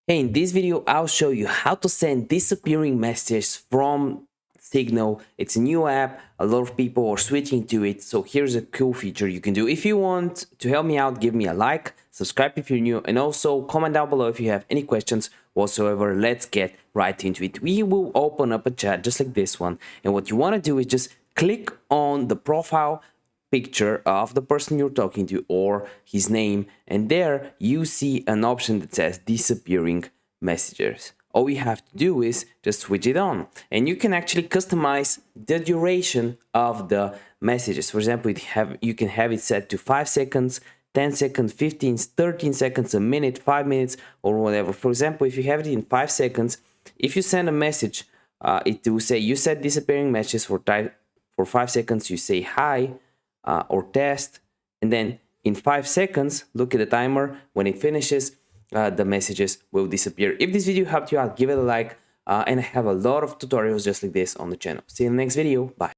Hey, in this video, I'll show you how to send disappearing messages from Signal. It's a new app. A lot of people are switching to it. So here's a cool feature you can do. If you want to help me out, give me a like, subscribe if you're new, and also comment down below if you have any questions whatsoever. Let's get right into it. We will open up a chat just like this one. And what you want to do is just click on the profile picture of the person you're talking to or his name, and there you see an option that says disappearing messages. All you have to do is just switch it on, and you can actually customize the duration of the messages. For example, you can have it set to 5 seconds, 10 seconds, 15, 13 seconds, a minute, 5 minutes, or whatever. For example, if you have it in 5 seconds, if you send a message, it will say you set disappearing messages for 5 seconds. You say hi, or test, and then in 5 seconds, look at the timer. When it finishes, the messages will disappear. If this video helped you out, give it a like, and I have a lot of tutorials just like this on the channel. See you in the next video. Bye.